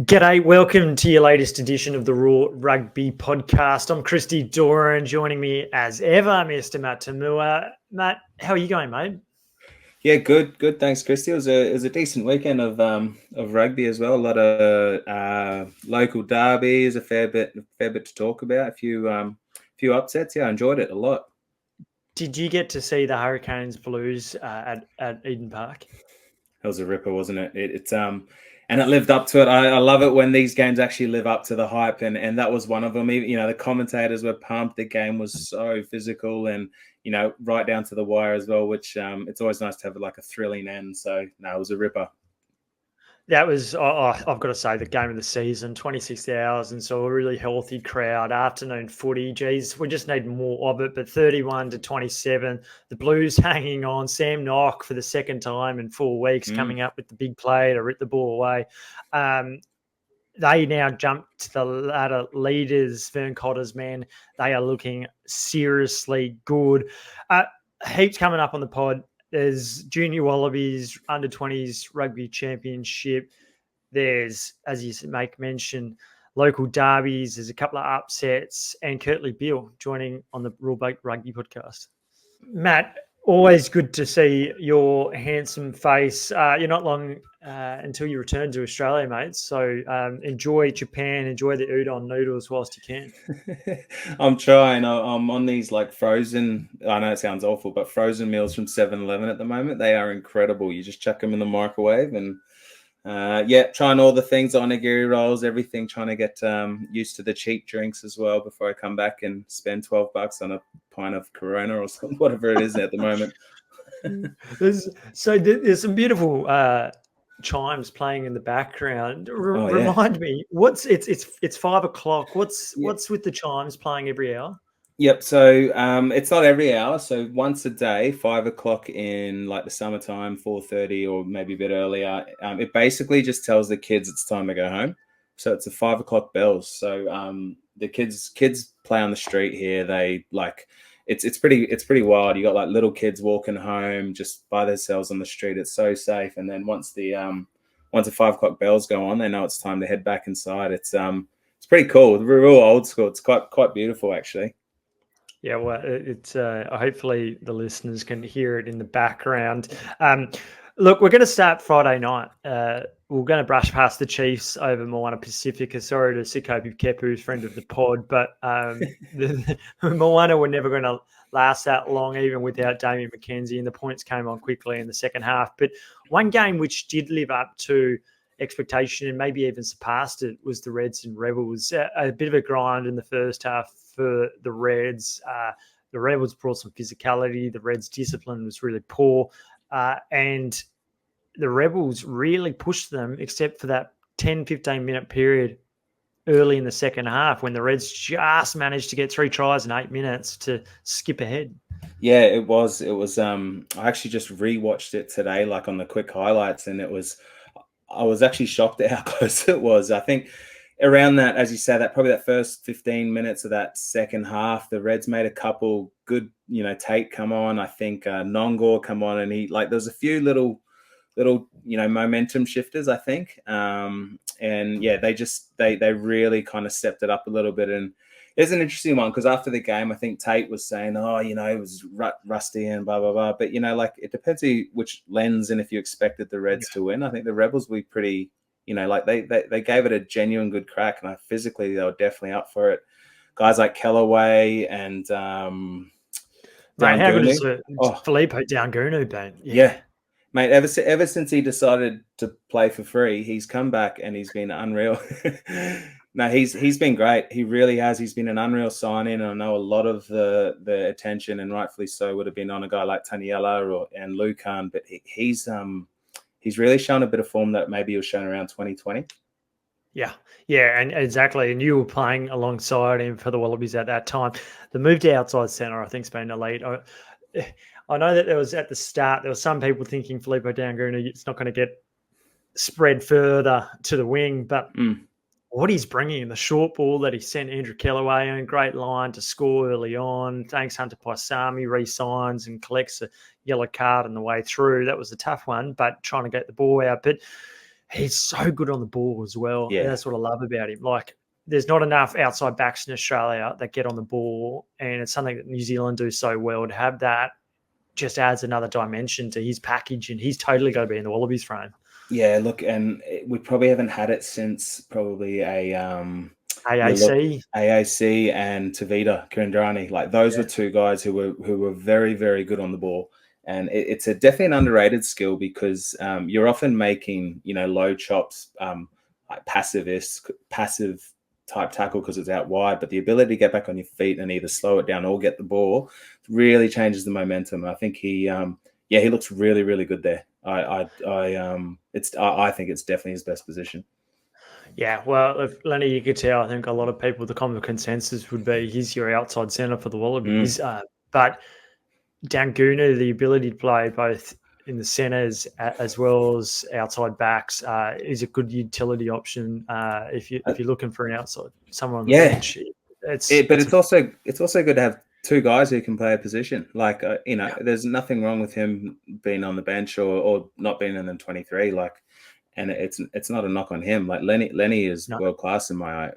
G'day, welcome to your latest edition of the World Rugby podcast. I'm Christy Doran, joining me as ever, Mr. Matt Toomua. Matt, how are you going, mate? Yeah, good. Thanks, Christy. It was a decent weekend of rugby as well. A lot of local derbies, a fair bit to talk about. A few upsets. Yeah, I enjoyed it a lot. Did you get to see the Hurricanes Blues at Eden Park? It was a ripper, wasn't it? It's and it lived up to it. I love it when these games actually live up to the hype, and that was one of them. Even, the commentators were pumped. The game was so physical and right down to the wire as well. Which it's always nice to have like a thrilling end. So no, it was a ripper. That was, I've got to say, the game of the season, 26 hours, and so a really healthy crowd, afternoon footy. Geez, we just need more of it, but 31-27, the Blues hanging on. Sam Nock for the second time in 4 weeks coming up with the big play to rip the ball away. They now jump to the ladder leaders, Vern Cotter's men. They are looking seriously good. Heaps coming up on the pod. There's Junior Wallabies Under 20s Rugby Championship. There's, as you make mention, local derbies. There's a couple of upsets, and Kurtley Beale joining on the World Rugby podcast. Matt, always good to see your handsome face. You're not long until you return to Australia, mate. So enjoy Japan, enjoy the udon noodles whilst you can. I'm trying. I'm on these like frozen, I know it sounds awful, but frozen meals from 7-Eleven at the moment. They are incredible. You just chuck them in the microwave and trying all the things, onigiri rolls, everything, trying to get used to the cheap drinks as well before I come back and spend $12 on a pint of Corona or something, whatever it is at the moment. There's some beautiful chimes playing in the background. Remind me, it's 5 o'clock. What's with the chimes playing every hour? Yep. So it's not every hour. So once a day, 5 o'clock in like the summertime, 4:30 or maybe a bit earlier. It basically just tells the kids it's time to go home. So it's a 5 o'clock bells. So the kids play on the street here. They like it's pretty wild. You got like little kids walking home just by themselves on the street. It's so safe. And then once the 5 o'clock bells go on, they know it's time to head back inside. It's pretty cool. We're real old school. It's quite beautiful actually. Yeah, well, it's hopefully the listeners can hear it in the background. Look, we're going to start Friday night. We're going to brush past the Chiefs over Moana Pacific. Sorry to Sikopi Kepu, friend of the pod, but the Moana were never going to last that long, even without Damien McKenzie, and the points came on quickly in the second half. But one game which did live up to expectation and maybe even surpassed it was the Reds and Rebels. A bit of a grind in the first half for the Reds. The Rebels brought some physicality. The Reds' discipline was really poor. And the Rebels really pushed them, except for that 10, 15-minute period early in the second half when the Reds just managed to get 3 tries in 8 minutes to skip ahead. Yeah, it was. I actually just rewatched it today, like on the quick highlights, and I was actually shocked at how close it was. I think around that, as you say, probably that first 15 minutes of that second half, the Reds made a couple good, Tate come on. I think Nongor come on, and there's a few little, momentum shifters, I think. And yeah, they really kind of stepped it up a little bit. And it's an interesting one because after the game, I think Tate was saying, it was rusty and blah, blah, blah. But, it depends which lens and if you expected the Reds to win. I think the Rebels were pretty, they gave it a genuine good crack. And physically, they were definitely up for it. Guys like Kellaway and Mate, how good has Filippo Daungunu been? Yeah. Mate, ever since he decided to play for free, he's come back and he's been unreal. No, he's been great. He really has. He's been an unreal signing. I know a lot of the attention, and rightfully so, would have been on a guy like Taniela and Lucan, but he's really shown a bit of form that maybe he was shown around 2020. Yeah, and exactly. And you were playing alongside him for the Wallabies at that time. The move to outside centre, I think, has been elite. I know that there was at the start, there were some people thinking Filippo Daungunu, it's not going to get spread further to the wing, but what he's bringing in the short ball that he sent Andrew Kellaway on, great line to score early on. Thanks, Hunter Paisami re-signs and collects a yellow card on the way through. That was a tough one, but trying to get the ball out. But he's so good on the ball as well. Yeah. And that's what I love about him. Like, there's not enough outside backs in Australia that get on the ball, and it's something that New Zealand do so well. To have that just adds another dimension to his package, and he's totally got to be in the Wallabies frame. Yeah, look, and we probably haven't had it since probably AAC. AAC and Tavita Kurandrani. Like those were two guys who were very, very good on the ball. And it's definitely an underrated skill because you're often making, low chops, like passive type tackle because it's out wide, but the ability to get back on your feet and either slow it down or get the ball really changes the momentum. I think he looks really, really good there. I think it's definitely his best position. Yeah, well, if Lenny, you could tell, I think a lot of people, the common consensus would be he's your outside centre for the Wallabies. But Danguna, the ability to play both in the centres as well as outside backs, is a good utility option if you're looking for an outside someone on the bench. But it's also good to have two guys who can play a position. Like there's nothing wrong with him being on the bench or not being in the 23. Like, and it's not a knock on him. Like Lenny is world class in my,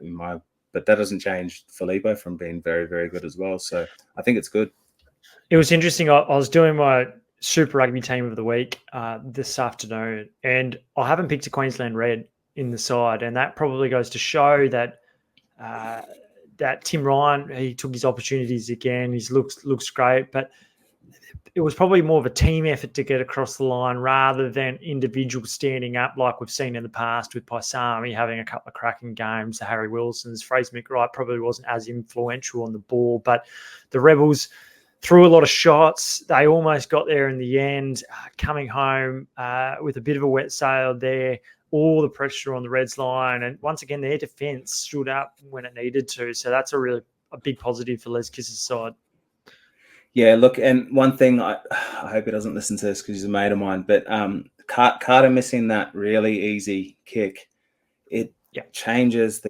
but that doesn't change Filippo from being very, very good as well. So I think it's good. It was interesting. I was doing my Super Rugby team of the week this afternoon, and I haven't picked a Queensland Red in the side, and that probably goes to show that that Tim Ryan, he took his opportunities again. He looks great, but it was probably more of a team effort to get across the line rather than individuals standing up like we've seen in the past with Paisami having a couple of cracking games. The Harry Wilsons, Fraser McWright probably wasn't as influential on the ball, but the Rebels threw a lot of shots. They almost got there in the end, coming home with a bit of a wet sail there, all the pressure on the Reds line. And once again, their defence stood up when it needed to. So that's a big positive for Les Kiss's side. Yeah, look, and one thing, I hope he doesn't listen to this because he's a mate of mine, but Carter missing that really easy kick, it changes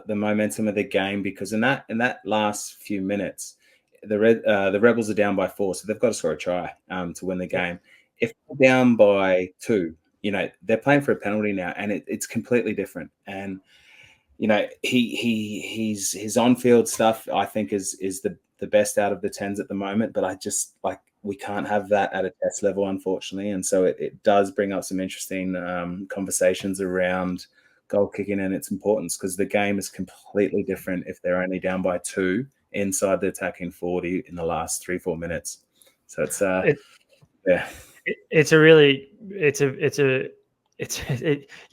the momentum of the game because in that last few minutes, the Rebels are down by 4, so they've got to score a try to win the game. If they're down by 2, they're playing for a penalty now, and it's completely different. And his on-field stuff, I think, is the best out of the 10s at the moment. But I just we can't have that at a test level, unfortunately, and so it does bring up some interesting conversations around goal kicking and its importance because the game is completely different if they're only down by 2 inside the attacking 40 in the last 3-4 minutes. So you're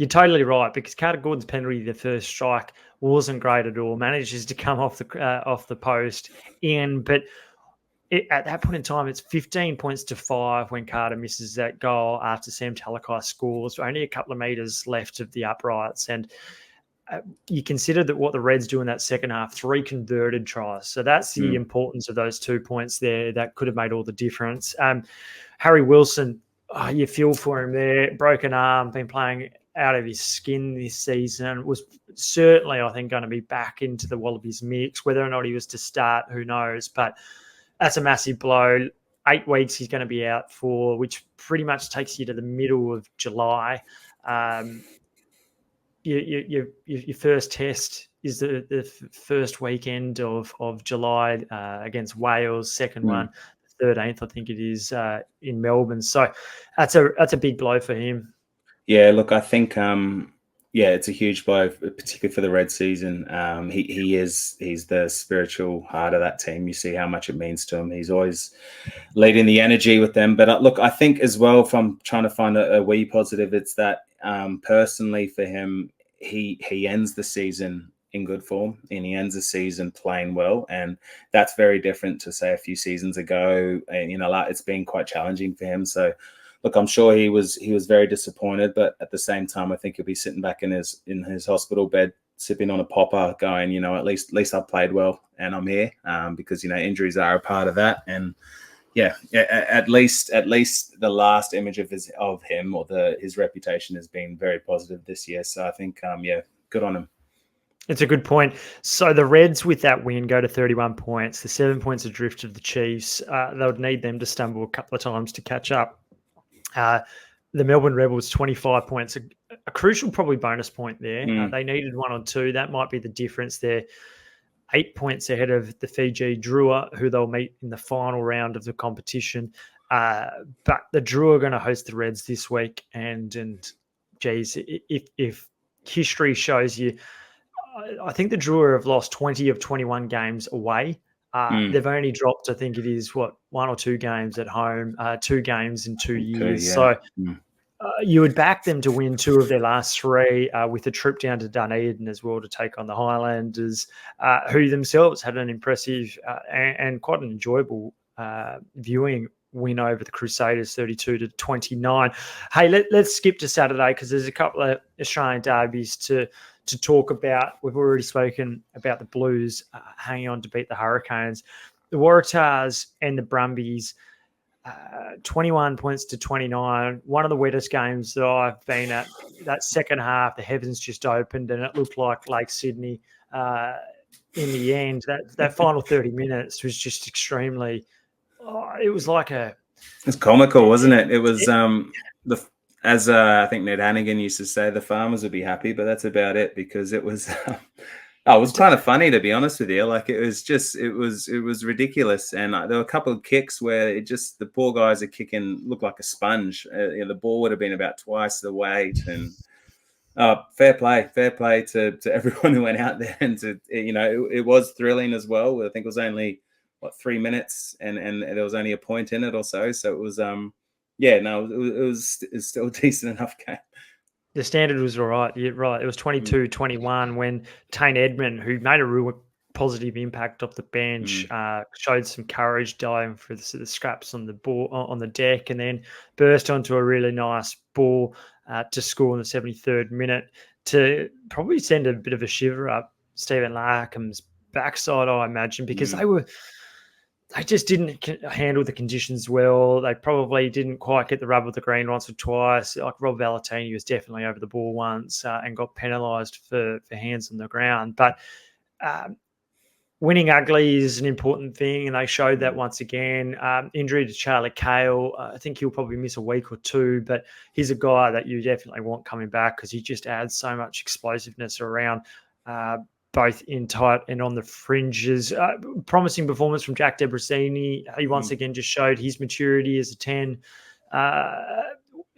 totally right because Carter Gordon's penalty, the first strike, wasn't great at all. Manages to come off the post in, but at that point in time, it's 15 points to 5 when Carter misses that goal after Sam Talakai scores. Only a couple of meters left of the uprights, and you consider that what the Reds do in that second half, 3 converted tries. So that's the importance of those 2 points there. That could have made all the difference. Harry Wilson, you feel for him there. Broken arm, been playing out of his skin this season. Was certainly, I think, going to be back into the Wallabies mix. Whether or not he was to start, who knows? But that's a massive blow. 8 weeks he's going to be out for, which pretty much takes you to the middle of July. Your first test is the first weekend of July against Wales. Second one, 13th, I think it is, in Melbourne. So that's a big blow for him. Yeah, look, I think it's a huge blow, particularly for the Red season. He's the spiritual heart of that team. You see how much it means to him. He's always leading the energy with them. But look, I think as well, if I'm trying to find a wee positive, it's that personally for him, he ends the season in good form and he ends the season playing well, and that's very different to say a few seasons ago. And it's been quite challenging for him. So look, I'm sure he was very disappointed, but at the same time, I think he'll be sitting back in his hospital bed, sipping on a popper, going, at least I've played well and I'm here, because injuries are a part of that. And at least the last image of him or his reputation has been very positive this year. So I think good on him. It's a good point. So the Reds with that win go to 31 points. The 7 points adrift of the Chiefs. They would need them to stumble a couple of times to catch up. The Melbourne Rebels 25 points a crucial probably bonus point there. Mm. They needed 1 or 2. That might be the difference there. 8 points ahead of the Fiji Drua, who they'll meet in the final round of the competition. But the Drua are going to host the Reds this week, and geez, if history shows you, I think the Drua have lost 20 of 21 games away. They've only dropped, I think it is, 1 or 2 games at home, 2 games in 2 years. Yeah. So you would back them to win 2 of their last 3 with a trip down to Dunedin as well to take on the Highlanders, who themselves had an impressive and quite an enjoyable viewing win over the Crusaders 32-29. Hey, let's skip to Saturday because there's a couple of Australian derbies to talk about. We've already spoken about the Blues hanging on to beat the Hurricanes. The Waratahs and the Brumbies, 21 points to 29. One of the wettest games that I've been at. That second half, the heavens just opened and it looked like Lake Sydney. In the end, that final 30 minutes was just extremely. It was like it's comical, wasn't it? It was as I think Ned Hannigan used to say, the farmers would be happy, but that's about it because it was. It was kind of funny, to be honest with you. Like it was ridiculous, and there were a couple of kicks where the poor guys are kicking looked like a sponge. The ball would have been about twice the weight, and fair play to everyone who went out there, and it was thrilling as well. I think it was only 3 minutes, and there was only a point in it or so. So it was it was still a decent enough game. The standard was all right. You're right. It was 22-21 when Tane Edmond, who made a real positive impact off the bench, showed some courage diving for the scraps on the ball on the deck, and then burst onto a really nice ball to score in the 73rd minute to probably send a bit of a shiver up Stephen Larkham's backside, I imagine, because they just didn't handle the conditions well. They probably didn't quite get the rub of the green once or twice. Like Rob Valentini was definitely over the ball once and got penalised for hands on the ground. But winning ugly is an important thing, and they showed that once again. Injury to Charlie Cale, I think he'll probably miss a week or 2, but he's a guy that you definitely want coming back because he just adds so much explosiveness around both in tight and on the fringes. Promising performance from Jack Debrasini. He once again just showed his maturity as a 10.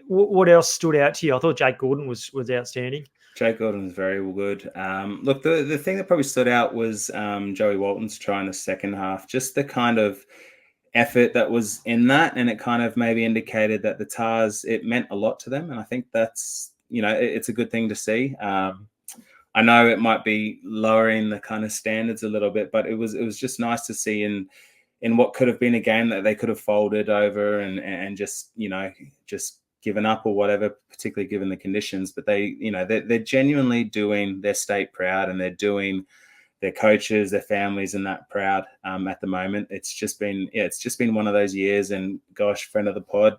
What else stood out to you? I thought Jake Gordon was outstanding. Jake Gordon was very good. Look, the thing that probably stood out was Joey Walton's try in the second half. Just the kind of effort that was in that, and it kind of maybe indicated that the Tars, it meant a lot to them. And I think that's, it's a good thing to see. I know it might be lowering the kind of standards a little bit, but it was just nice to see in what could have been a game that they could have folded over and just given up or whatever, particularly given the conditions. But they're genuinely doing their state proud, and they're doing their coaches, their families, and that proud at the moment. It's just been one of those years. And gosh, friend of the pod,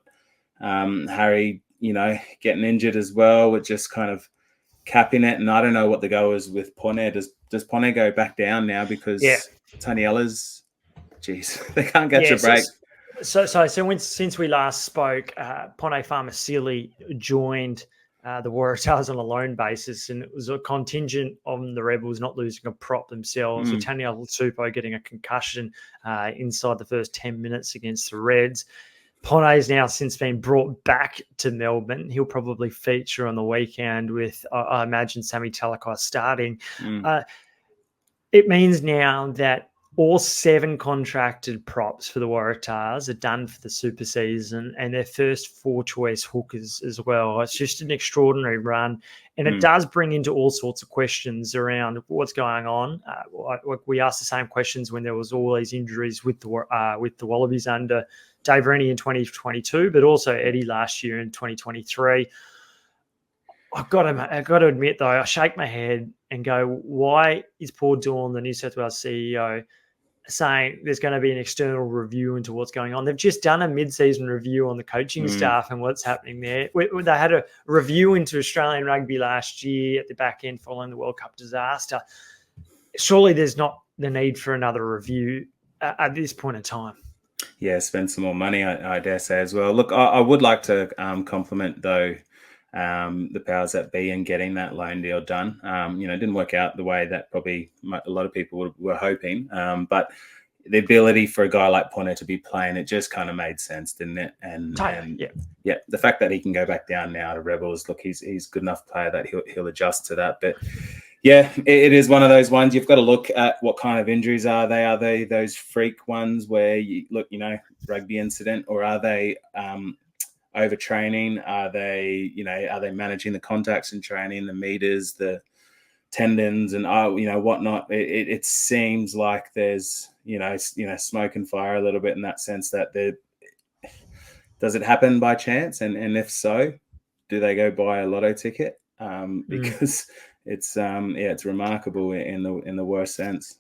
Harry, getting injured as well, with just kind of capping it. And I don't know what the go is with Pone. Does Pone go back down now because Taniella's, they can't catch a break. So since we last spoke, Pone Farmasili joined the Waratahs on a loan basis, and it was a contingent on the Rebels not losing a prop themselves. With Taniela Tupou getting a concussion inside the first 10 minutes against the Reds. Pone's now since been brought back to Melbourne. He'll probably feature on the weekend with, I imagine, Sammy Talakai starting. It means now that all 7 contracted props for the Waratahs are done for the super season, and their first 4 choice hookers as well. It's just an extraordinary run, and it does bring into all sorts of questions around what's going on. We asked the same questions when there was all these injuries with the Wallabies under Dave Rennie in 2022, but also Eddie last year in 2023. I've got to admit, though, I shake my head and go, why is Paul Doran, the New South Wales CEO, saying there's going to be an external review into what's going on? They've just done a mid-season review on the coaching staff and what's happening there. They had a review into Australian rugby last year at the back end following the World Cup disaster. Surely there's not the need for another review at this point in time. Yeah, spend some more money, I dare say as well. Look, I would like to compliment, though, the powers that be and getting that loan deal done. It didn't work out the way that probably a lot of people were hoping, but the ability for a guy like Pono to be playing, it just kind of made sense, didn't it? And the fact that he can go back down now to Rebels, look, he's a good enough player that he'll adjust to that. But yeah, it is one of those ones. You've got to look at what kind of injuries are they? Are they those freak ones where you look, rugby incident, or are they overtraining? Are they managing the contacts in training, the meters, the tendons, and whatnot? It seems like there's smoke and fire a little bit in that sense. That does it happen by chance, and if so, do they go buy a lotto ticket? Because it's remarkable in the worst sense.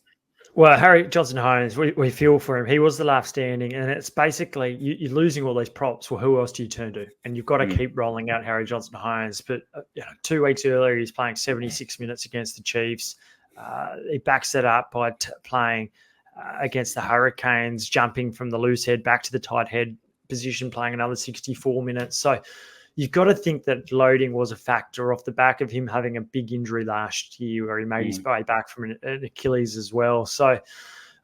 Well, Harry Johnson-Holmes, we feel for him. He was the last standing, and it's basically you're losing all these props. Well, who else do you turn to? And you've got to keep rolling out Harry Johnson-Holmes. But 2 weeks earlier, he's playing 76 minutes against the Chiefs. He backs that up by playing against the Hurricanes, jumping from the loose head back to the tight head position, playing another 64 minutes. So you've got to think that loading was a factor off the back of him having a big injury last year where he made his way back from an Achilles as well. So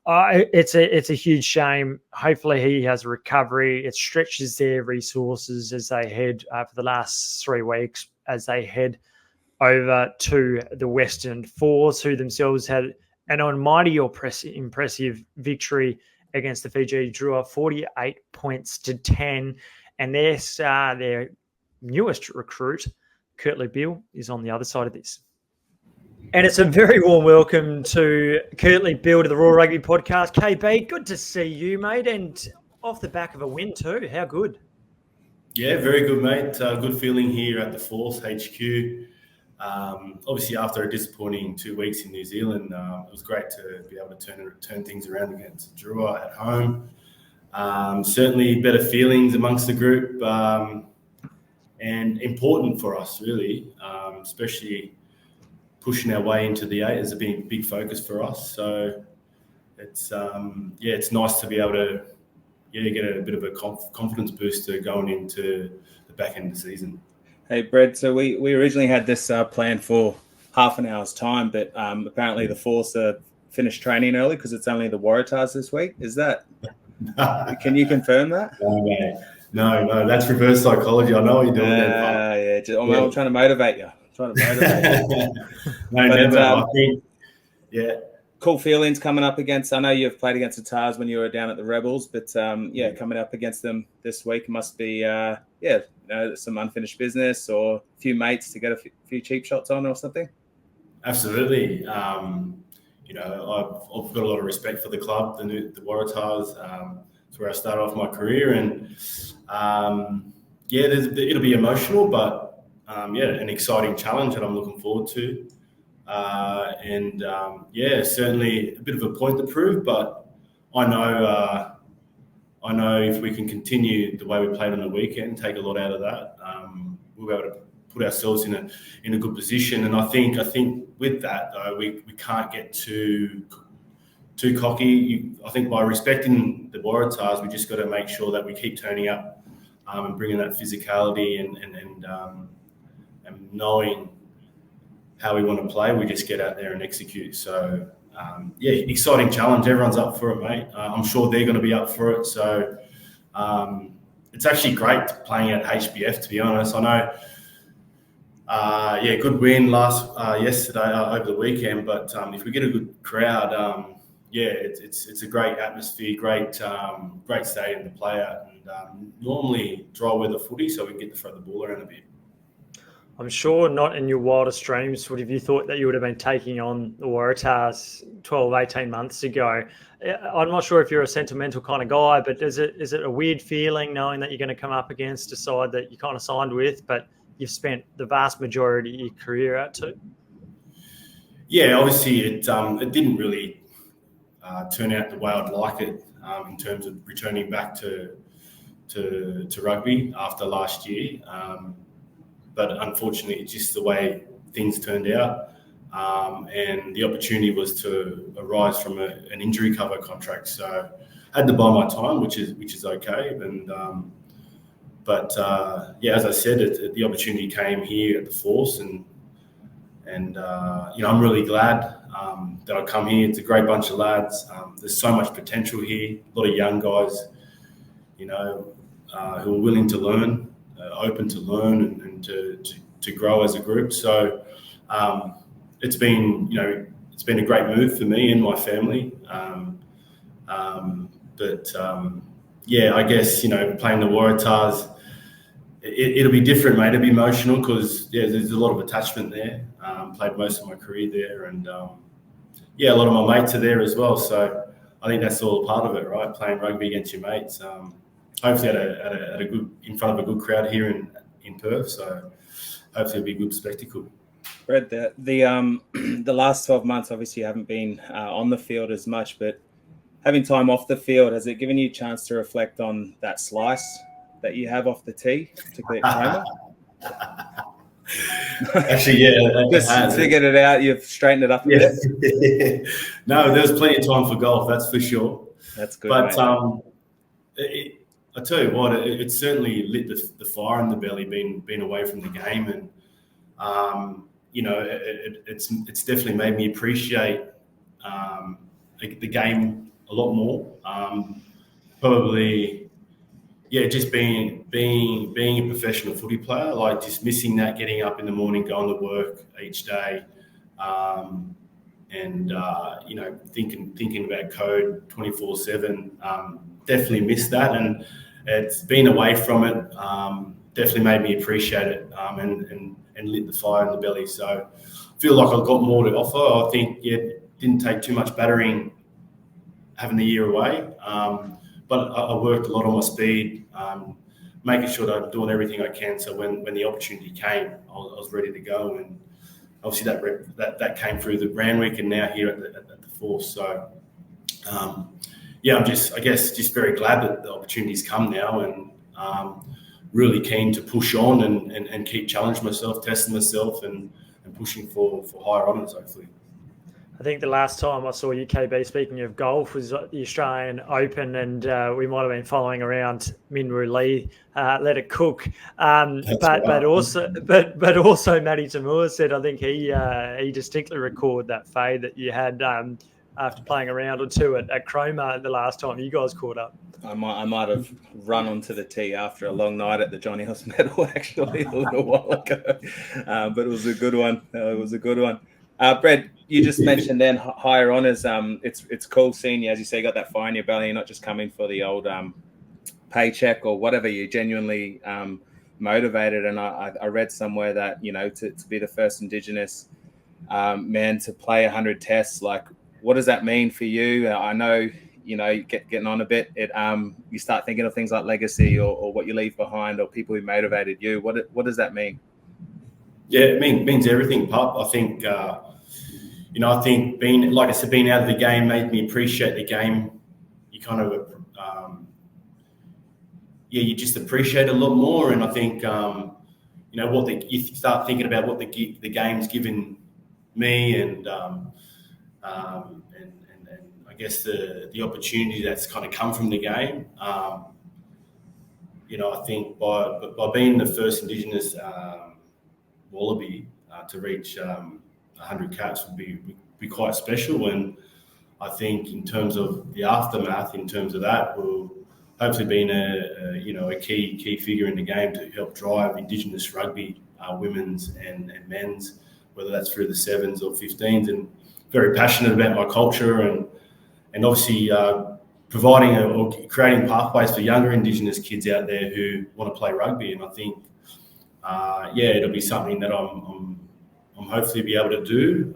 it's a huge shame. Hopefully he has a recovery. It stretches their resources as they head for the last 3 weeks, as they head over to the Western Fours, who themselves had an almighty impressive victory against the Fijian Drua, 48 points to 10. And their newest recruit, Kurtley Beale, is on the other side of this. And it's a very warm welcome to Kurtley Beale to the World Rugby podcast. KB, good to see you, mate, and off the back of a win too. How good? Yeah, very good, mate. Good feeling here at the Force HQ. Obviously, after a disappointing 2 weeks in New Zealand, it was great to be able to turn things around against Drua at home. Certainly better feelings amongst the group, and important for us, really, especially pushing our way into the 8 has been a big focus for us. So it's nice to be able to get a bit of a confidence booster going into the back end of the season. Hey, Brad, so we originally had this planned for half an hour's time, but apparently the Force finished training early because it's only the Waratahs this week. Is that? Can you confirm that? No, that's reverse psychology. I know what you're doing there. I'm trying to motivate you. I think, cool feelings coming up against. I know you've played against the Tars when you were down at the Rebels, but coming up against them this week must be some unfinished business or a few mates to get a few cheap shots on or something. Absolutely. I've got a lot of respect for the club, the Waratahs. It's where I started off my career, and it'll be emotional, but an exciting challenge that I'm looking forward to. Certainly a bit of a point to prove, but I know if we can continue the way we played on the weekend, take a lot out of that, we'll be able to put ourselves in a good position. And I think with that though, we can't get too cocky. I think by respecting the Waratahs, we just got to make sure that we keep turning up and bringing that physicality and knowing how we want to play. We just get out there and execute. So exciting challenge. Everyone's up for it, mate. I'm sure they're going to be up for it. So it's actually great playing at HBF, to be honest. I know, good win yesterday over the weekend. But if we get a good crowd, it's a great atmosphere, great stadium to play at, and normally dry weather footy, so we can get to throw the ball around a bit. I'm sure not in your wildest dreams would have you thought that you would have been taking on the Waratahs 12, 18 months ago. I'm not sure if you're a sentimental kind of guy, but is it a weird feeling knowing that you're going to come up against a side that you kind of signed with, but you've spent the vast majority of your career at too? Yeah, obviously it didn't really turn out the way I'd like it in terms of returning back to rugby after last year. But unfortunately, it's just the way things turned out. And the opportunity was to arise from an injury cover contract. So I had to buy my time, which is okay. And But as I said, the opportunity came here at the Force, and I'm really glad that I come here. It's a great bunch of lads. There's so much potential here. A lot of young guys, who are willing to learn, open to learn, and to grow as a group. So it's been a great move for me and my family. I guess playing the Waratahs, it'll be different, mate. It'll be emotional because there's a lot of attachment there. Played most of my career there, and a lot of my mates are there as well. So I think that's all a part of it, right? Playing rugby against your mates. Hopefully at a good, in front of a good crowd here in Perth. So hopefully it'll be a good spectacle. Brett, the last 12 months, obviously you haven't been on the field as much, but having time off the field, has it given you a chance to reflect on that slice that you have off the tee, particularly at Toomua? Actually, yeah. Just figured it out. You've straightened it up a bit. No, there's plenty of time for golf, that's for sure. That's good. But I tell you what, it certainly lit the fire in the belly, being away from the game, and it's definitely made me appreciate the game a lot more. Probably, just being a professional footy player, like just missing that, getting up in the morning, going to work each day, thinking about code 24/7. Definitely missed that, and it's been away from it. Definitely made me appreciate it, and lit the fire in the belly. So I feel like I've got more to offer. I think didn't take too much battering having the year away, but I worked a lot on my speed, making sure that I'm doing everything I can. So when the opportunity came, I was ready to go, and obviously that came through the Brand Week and now here at the Force. So I'm just very glad that the opportunities come now, and really keen to push on and keep challenging myself, testing myself, and pushing for higher honours, hopefully. I think the last time I saw UKB, speaking of golf, was at the Australian Open, and we might have been following around Minwoo Lee, let it cook. But also Matty Toomua said, I think he distinctly recorded that fade that you had after playing a round or two at Cromer the last time you guys caught up. I might have run onto the tee after a long night at the Johnny Hoss Medal actually a little while ago, but it was a good one. Brett, you just mentioned then higher honours. It's cool seeing you, as you say, you got that fire in your belly. You're not just coming for the old paycheck or whatever. You're genuinely motivated. And I read somewhere that to be the first Indigenous man to play 100 tests. Like, what does that mean for you? I know getting on a bit. You start thinking of things like legacy or what you leave behind or people who motivated you. What does that mean? Yeah, it means everything, pup. I think. I think being out of the game made me appreciate the game. You kind of, you just appreciate it a lot more. And I think, you start thinking about what the game's given me, and I guess the opportunity that's kind of come from the game. I think by being the first Indigenous Wallaby to reach 100 caps would be quite special, and I think in terms of the aftermath, in terms of that, will hopefully being a key figure in the game to help drive Indigenous rugby, women's and men's, whether that's through the 7s or 15s, and very passionate about my culture and obviously providing or creating pathways for younger Indigenous kids out there who want to play rugby. And I think it'll be something that I'm hopefully be able to do,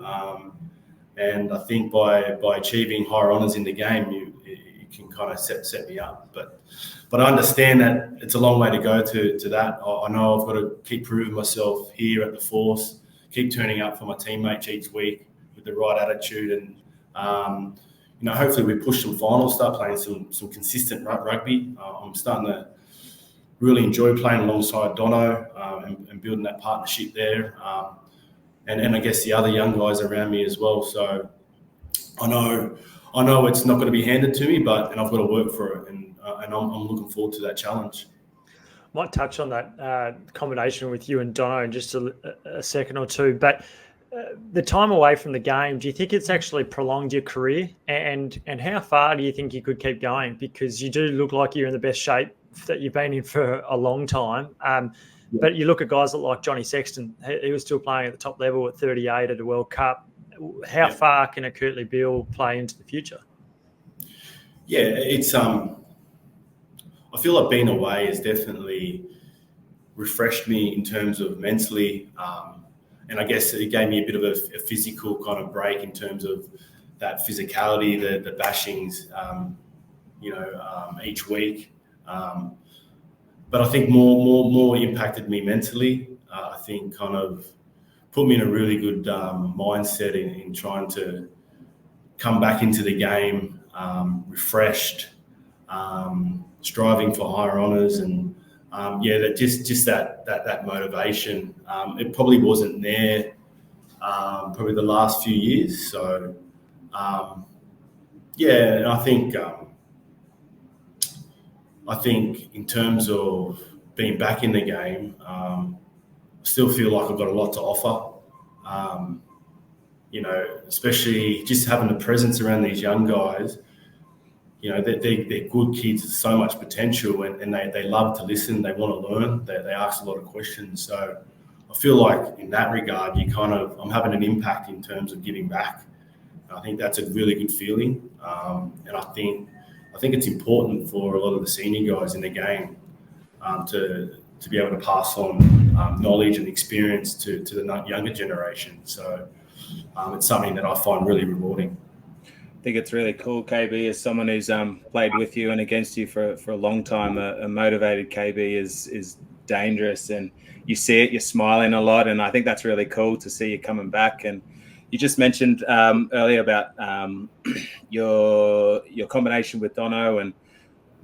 and I think by achieving higher honours in the game, you can kind of set me up. But I understand that it's a long way to go to that. I know I've got to keep proving myself here at the Force, keep turning up for my teammates each week with the right attitude, and hopefully we push some finals, start playing some consistent rugby. I'm starting to really enjoy playing alongside Dono and building that partnership there. And I guess the other young guys around me as well. So I know it's not going to be handed to me, and I've got to work for it, and I'm looking forward to that challenge. might touch on that combination with you and Dono in just a second or two. But the time away from the game, do you think it's actually prolonged your career? And how far do you think you could keep going? Because you do look like you're in the best shape that you've been in for a long time. But you look at guys like Johnny Sexton. He was still playing at the top level at 38 at a World Cup. How far can a Kurtley Beale play into the future? Yeah, it's I feel like being away has definitely refreshed me in terms of mentally, and I guess it gave me a bit of a physical kind of break in terms of that physicality, the bashings, each week. But I think more impacted me mentally. I think kind of put me in a really good mindset in trying to come back into the game refreshed, striving for higher honours, and that motivation. It probably wasn't there probably the last few years. So and I think in terms of being back in the game, I still feel like I've got a lot to offer. Especially just having the presence around these young guys. They're good kids, so much potential, and they love to listen. They want to learn. They ask a lot of questions. So I feel like in that regard, I'm having an impact in terms of giving back. I think that's a really good feeling, and I think it's important for a lot of the senior guys in the game to be able to pass on knowledge and experience to the younger generation. So it's something that I find really rewarding. I think it's really cool, KB, as someone who's played with you and against you for a long time. A motivated KB is dangerous, and you see it. You're smiling a lot, and I think that's really cool to see you coming back. And you just mentioned earlier about your combination with Dono, and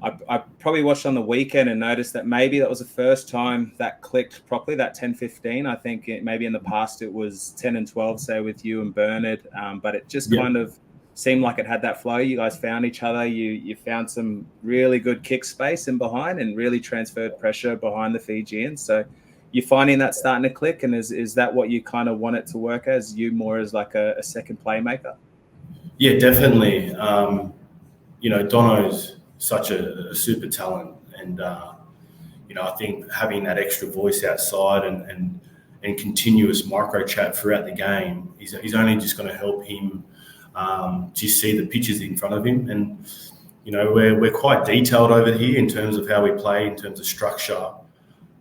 I probably watched on the weekend and noticed that maybe that was the first time that clicked properly, that 10-15. I think maybe in the past it was 10 and 12, say, with you and Bernard, but it just kind of seemed like it had that flow. You guys found each other. You found some really good kick space in behind and really transferred pressure behind the Fijians. So you're finding that starting to click, and is that what you kind of want it to work as, you more as like a second playmaker? Yeah, definitely. Dono's such a super talent, and I think having that extra voice outside and continuous micro chat throughout the game is only just going to help him just see the pictures in front of him. And we're quite detailed over here in terms of how we play, in terms of structure.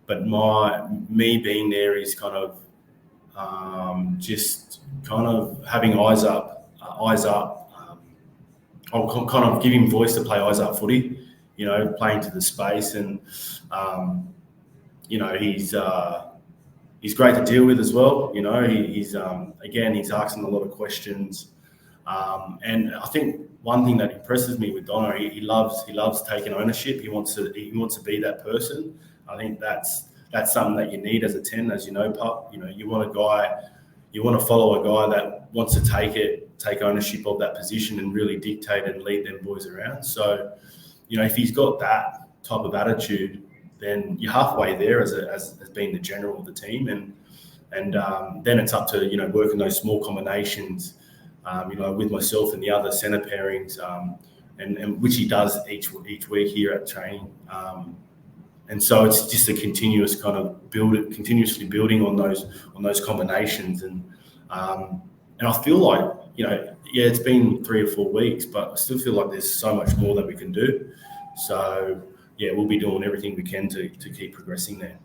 But me being there is kind of just kind of having eyes up. I'll kind of give him voice to play eyes up footy, playing to the space, and he's great to deal with as well. He's asking a lot of questions, and I think one thing that impresses me with Dono, he loves taking ownership. He wants to be that person. I think that's something that you need as a 10, as you know, Pup. You want to follow a guy that wants to take ownership of that position and really dictate and lead them boys around. So, if he's got that type of attitude, then you're halfway there as being the general of the team, and then it's up to working those small combinations, with myself and the other centre pairings, and which he does each week here at training. And so it's just a continuous kind of continuously building on those combinations, and I feel like it's been 3 or 4 weeks, but I still feel like there's so much more that we can do. So we'll be doing everything we can to keep progressing there.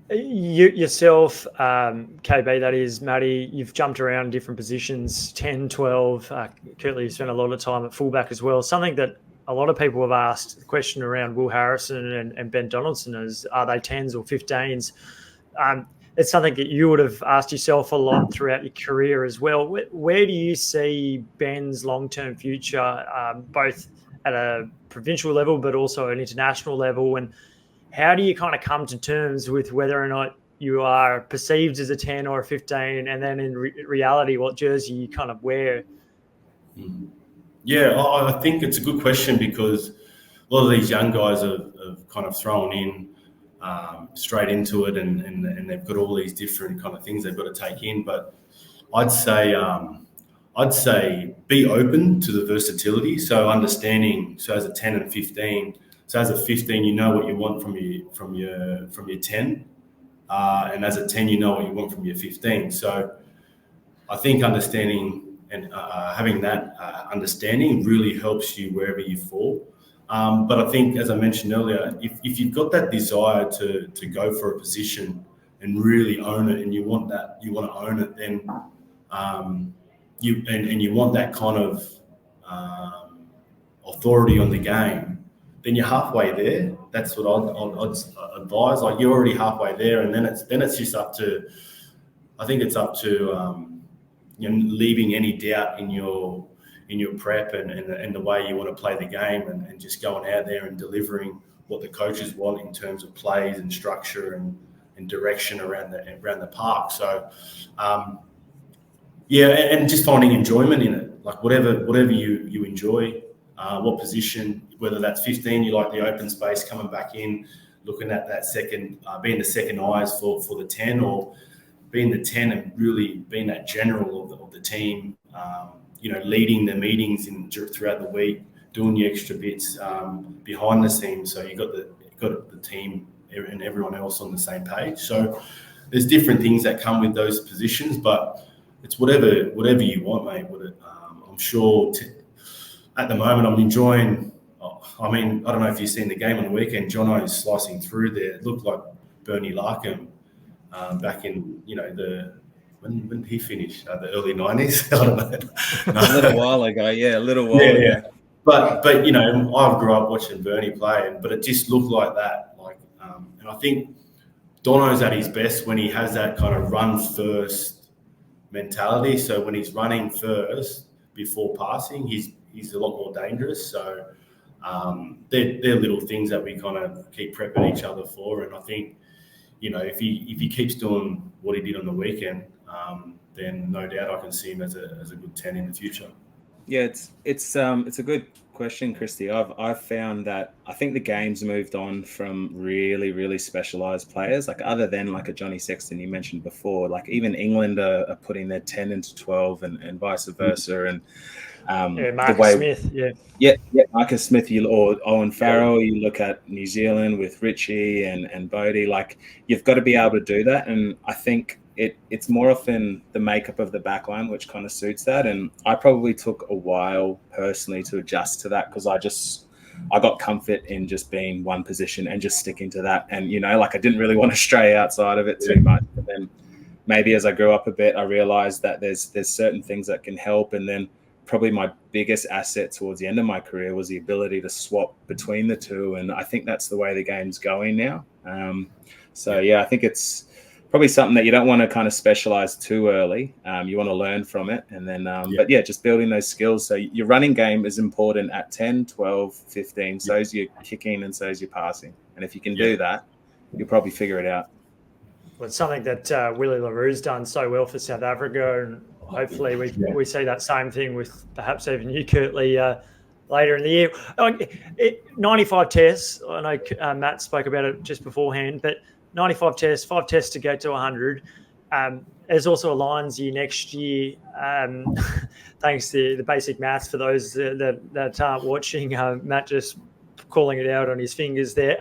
Yourself, KB, that is, Matty, you've jumped around different positions, 10, 12. Kurtley, you spent a lot of time at fullback as well. Something that a lot of people have asked, the question around Will Harrison and Ben Donaldson is, are they 10s or 15s? It's something that you would have asked yourself a lot throughout your career as well. Where do you see Ben's long-term future, both at a provincial level but also an international level? And how do you kind of come to terms with whether or not you are perceived as a 10 or a 15, and then in reality what jersey you kind of wear? Yeah, I think it's a good question, because a lot of these young guys have kind of thrown in straight into it, and they've got all these different kind of things they've got to take in. But I'd say be open to the versatility. So understanding. So as a 10 and 15. So as a 15, you know what you want from your 10, and as a 10, you know what you want from your 15. So I think understanding and having that understanding really helps you wherever you fall. But I think, as I mentioned earlier, if you've got that desire to go for a position and really own it, and you want to own it, then you want that kind of authority on the game, then you're halfway there. That's what I'd advise. Like, you're already halfway there, and then it's just up to, I think it's up to leaving any doubt in your prep and the way you want to play the game, and just going out there and delivering what the coaches want in terms of plays and structure and direction around the park. So and just finding enjoyment in it, like whatever you enjoy. What position, whether that's 15, you like the open space, coming back in, looking at that second, being the second eyes for the 10, or being the 10 and really being that general of the team, leading the meetings throughout the week, doing the extra bits behind the scenes. So you got the team and everyone else on the same page. So there's different things that come with those positions, but it's whatever you want, mate. I'm sure at the moment I'm enjoying. I mean, I don't know if you've seen the game on the weekend. Jono is slicing through there. It looked like Bernie Larkham back in when did he finish? The early 90s. I don't know. A little while ago, yeah, a little while ago. Yeah. But I grew up watching Bernie play, but it just looked like that. And I think Dono's at his best when he has that kind of run first mentality. So when he's running first before passing, he's a lot more dangerous. So they're little things that we kind of keep prepping each other for. And I think, if he keeps doing what he did on the weekend, then no doubt I can see him as a good 10 in the future. Yeah, it's a good question, Christy. I've found that I think the game's moved on from really, really specialised players, like other than like a Johnny Sexton you mentioned before. Like even England are putting their 10 into 12 and vice versa. And Marcus Smith, yeah, Marcus Smith, or Owen Farrell. You look at New Zealand with Richie and Bodie. Like, you've got to be able to do that, and I think it's more often the makeup of the backline which kind of suits that. And I probably took a while personally to adjust to that, because I got comfort in just being one position and just sticking to that, and I didn't really want to stray outside of it too much. But then maybe as I grew up a bit, I realized that there's certain things that can help. And then probably my biggest asset towards the end of my career was the ability to swap between the two. And I think that's the way the game's going now. I think it's probably something that you don't want to kind of specialize too early. You want to learn from it. And then, just building those skills. So your running game is important at 10, 12, 15. So is your kicking and so is your passing. And if you can do that, you'll probably figure it out. Well, it's something that Willie LaRue's done so well for South Africa, and hopefully we see that same thing with perhaps even you, Kurtley, later in the year. 95 tests, I know Matt spoke about it just beforehand, but 95 tests, 5 tests to get to 100. There's also a Lions year next year, thanks to the basic maths for those that aren't watching. Matt just calling it out on his fingers there.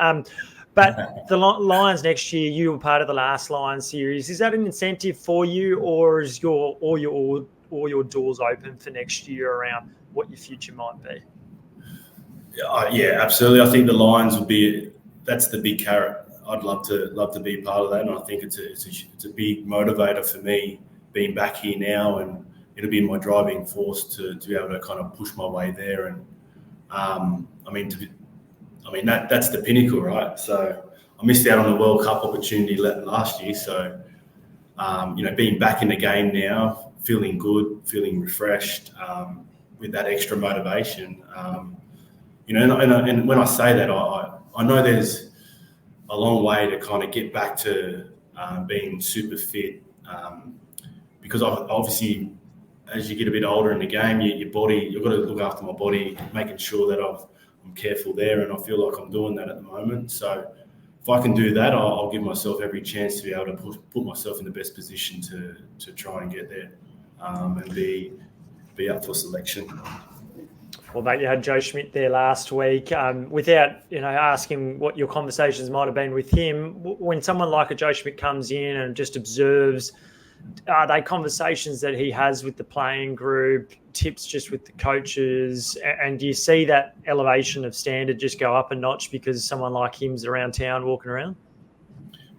But the Lions next year, you were part of the last Lions series. Is that an incentive for you, or is all your doors open for next year around what your future might be? Yeah, absolutely. I think the Lions that's the big carrot. I'd love to be part of that, and I think it's a big motivator for me being back here now, and it'll be my driving force to be able to kind of push my way there. And that's the pinnacle, right? So I missed out on the World Cup opportunity last year. So, being back in the game now, feeling good, feeling refreshed, with that extra motivation. And when I say that, I know there's a long way to kind of get back to being super fit, because obviously as you get a bit older in the game, your body, you've got to look after my body, making sure that I'm careful there, and I feel like I'm doing that at the moment. So if I can do that, I'll give myself every chance to be able to put myself in the best position to try and get there and be up for selection. Well, mate, you had Joe Schmidt there last week. Without asking what your conversations might have been with him, when someone like a Joe Schmidt comes in and just observes, are they conversations that he has with the playing group, tips just with the coaches, and do you see that elevation of standard just go up a notch because someone like him's around town walking around?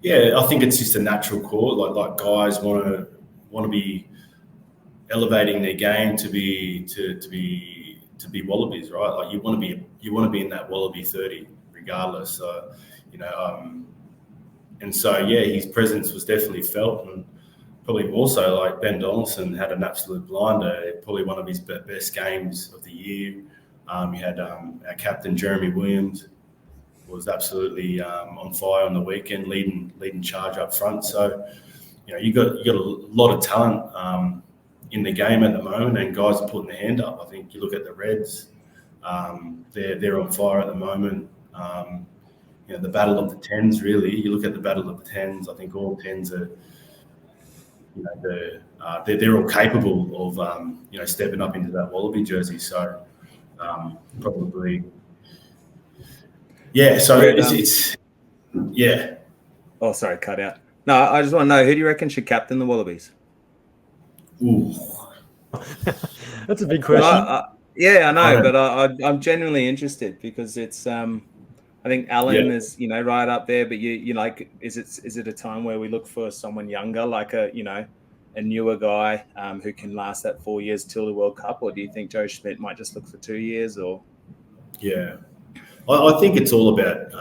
Yeah, I think it's just a natural call. Like guys want to be elevating their game to be Wallabies, right? Like you want to be in that Wallaby 30 regardless. So, and so yeah, his presence was definitely felt, and probably more so. Like Ben Donaldson had an absolute blinder, probably one of his best games of the year. You had our captain Jeremy Williams was absolutely on fire on the weekend, leading charge up front. So you got a lot of talent in the game at the moment, and guys are putting their hand up. I think you look at the Reds, they're on fire at the moment. The battle of the tens, really. You look at the battle of the tens. I think all tens are, they're all capable of stepping up into that Wallaby jersey. So probably, yeah. So it's yeah. Oh, sorry, cut out. No, I just want to know, who do you reckon should captain the Wallabies? Ooh. That's a big question. Yeah, I know, but I'm genuinely interested because it's I think Alan is right up there, but you like, is it a time where we look for someone younger, like a newer guy who can last that 4 years till the World Cup, or do you think Joe Schmidt might just look for 2 years? Or I think it's all about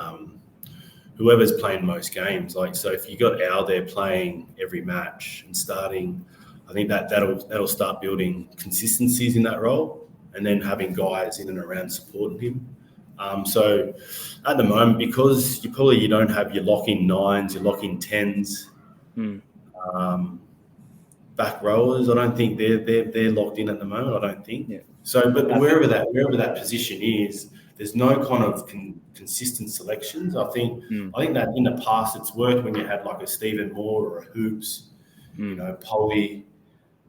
whoever's playing most games. Like, so if you got Al there playing every match and starting, I think that'll start building consistencies in that role, and then having guys in and around supporting him. So at the moment, because you don't have your lock-in 9s, your lock-in 10s, back rowers, I don't think they're locked in at the moment. I don't think. Yeah. So, but wherever that position is, there's no kind of consistent selections. I think that in the past it's worked when you had like a Stephen Moore or a Hoops, Polly.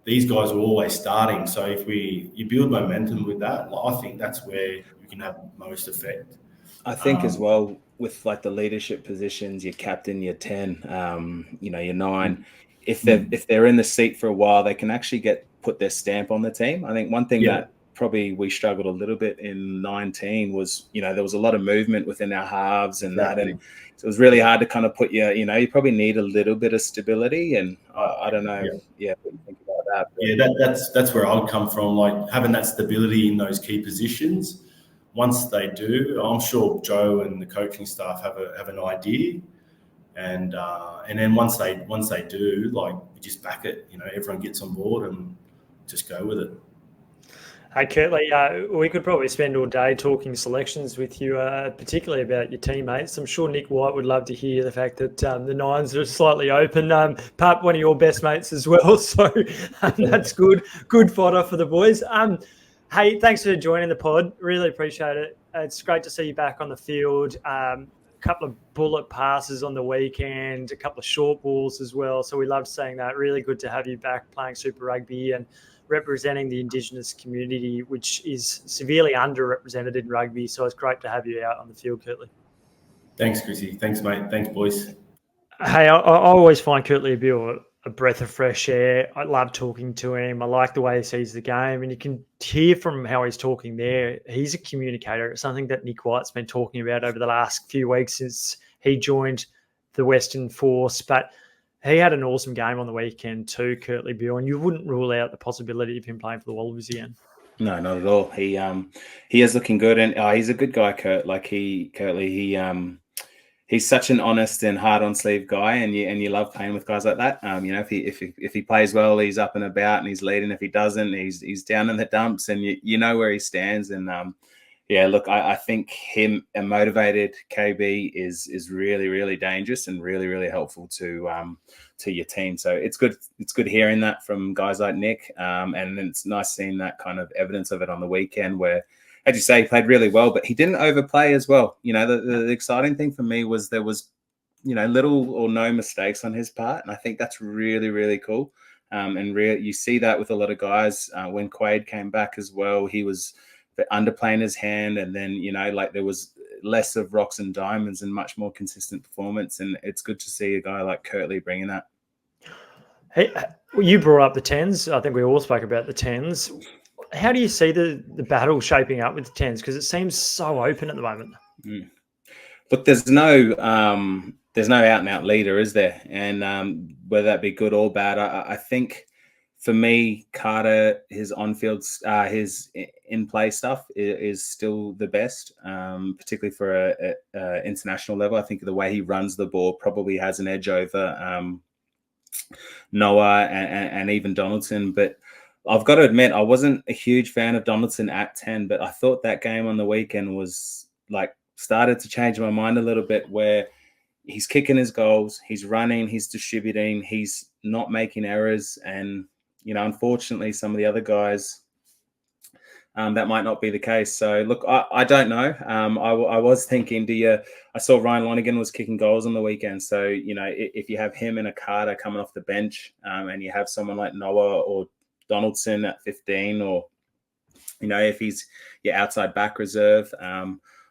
These guys are always starting. So if you build momentum with that, I think that's where you can have most effect. I think as well with like the leadership positions, your captain, your 10, your 9. If they're in the seat for a while, they can actually put their stamp on the team. I think one thing that probably we struggled a little bit in 19 was, there was a lot of movement within our halves and that, and so it was really hard to kind of put you probably need a little bit of stability, and I don't know, what you think about that. But yeah, that's where I would come from, like having that stability in those key positions. Once they do, I'm sure Joe and the coaching staff have an idea, and then once they do, like, we just back it. Everyone gets on board and just go with it. Hey, Kurtley, we could probably spend all day talking selections with you, particularly about your teammates. I'm sure Nick White would love to hear the fact that the 9s are slightly open. Part one of your best mates as well, so that's good fodder for the boys. Hey, thanks for joining the pod. Really appreciate it. It's great to see you back on the field. A couple of bullet passes on the weekend, a couple of short balls as well. So we loved seeing that. Really good to have you back playing Super Rugby and representing the Indigenous community, which is severely underrepresented in rugby. So it's great to have you out on the field, Kurtley. Thanks, Chrissy. Thanks, mate. Thanks, boys. Hey, I always find Kurtley Beale a breath of fresh air. I love talking to him. I like the way he sees the game, and you can hear from how he's talking there. He's a communicator. It's something that Nick White's been talking about over the last few weeks since he joined the Western Force. But he had an awesome game on the weekend too, Kurtley Beale, and you wouldn't rule out the possibility of him playing for the Wallabies again. No, not at all. He is looking good, and he's a good guy, Kurt. Like he's such an honest and hard on sleeve guy, and you love playing with guys like that. If he plays well, he's up and about and he's leading. If he doesn't, he's down in the dumps, and you know where he stands. And look, I think him, a motivated KB, is really, really dangerous and really, really helpful to your team. So it's good hearing that from guys like Nick, and it's nice seeing that kind of evidence of it on the weekend where, as you say, he played really well, but he didn't overplay as well. The exciting thing for me was there was little or no mistakes on his part. And I think that's really, really cool. You see that with a lot of guys. When Quade came back as well, he was underplaying his hand, and then, there was less of rocks and diamonds and much more consistent performance. And it's good to see a guy like Kurtley bringing that. Hey, you brought up the 10s. I think we all spoke about the 10s. How do you see the battle shaping up with the 10s? Because it seems so open at the moment. Look, there's no out and out leader, is there? And whether that be good or bad, I think for me, Carter, his on-field, his in-play stuff is still the best, particularly for a international level. I think the way he runs the ball probably has an edge over Noah and even Donaldson. But I've got to admit, I wasn't a huge fan of Donaldson at 10, but I thought that game on the weekend was started to change my mind a little bit, where he's kicking his goals, he's running, he's distributing, he's not making errors. And, unfortunately, some of the other guys, that might not be the case. So, look, I don't know. I was thinking, I saw Ryan Lonergan was kicking goals on the weekend. So, if you have him and a Carter coming off the bench, and you have someone like Noah or Donaldson at 15, or, if he's your outside back reserve,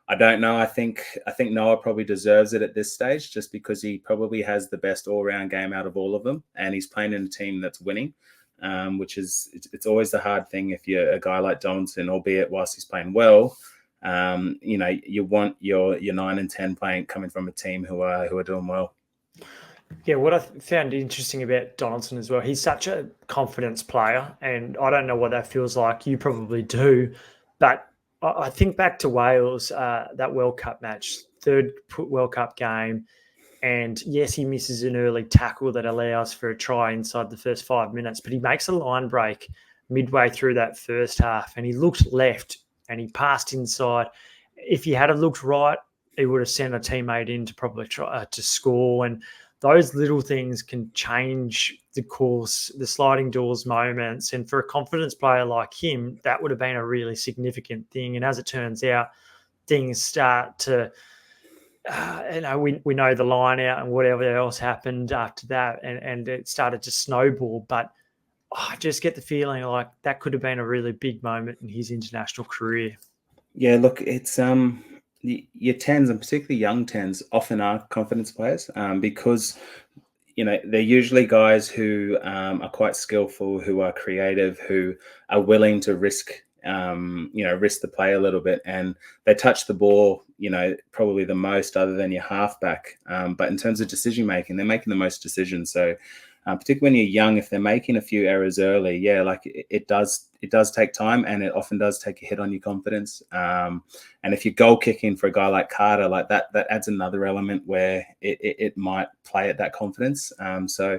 I don't know. I think Noah probably deserves it at this stage, just because he probably has the best all-round game out of all of them, and he's playing in a team that's winning, which is it's always the hard thing if you're a guy like Donaldson, albeit whilst he's playing well. You want your 9 and 10 coming from a team who are doing well. Yeah, what I found interesting about Donaldson as well, he's such a confidence player, and I don't know what that feels like. You probably do, but I think back to Wales, that World Cup match, third World Cup game, and yes, he misses an early tackle that allows for a try inside the first 5 minutes, but he makes a line break midway through that first half, and he looked left and he passed inside. If he had looked right, he would have sent a teammate in to probably try to score. And those little things can change the course, the sliding doors moments. And for a confidence player like him, that would have been a really significant thing. And as it turns out, things start to, we know the line out and whatever else happened after that, and it started to snowball. But I just get the feeling like that could have been a really big moment in his international career. Yeah, look, it's your 10s, and particularly young 10s, often are confidence players, because they're usually guys who are quite skillful, who are creative, who are willing to risk the play a little bit, and they touch the ball probably the most, other than your halfback. But in terms of decision making, they're making the most decisions. So particularly when you're young, if they're making a few errors early, it does take time, and it often does take a hit on your confidence. And if you're goal kicking for a guy like Carter, like that adds another element where it might play at that confidence. So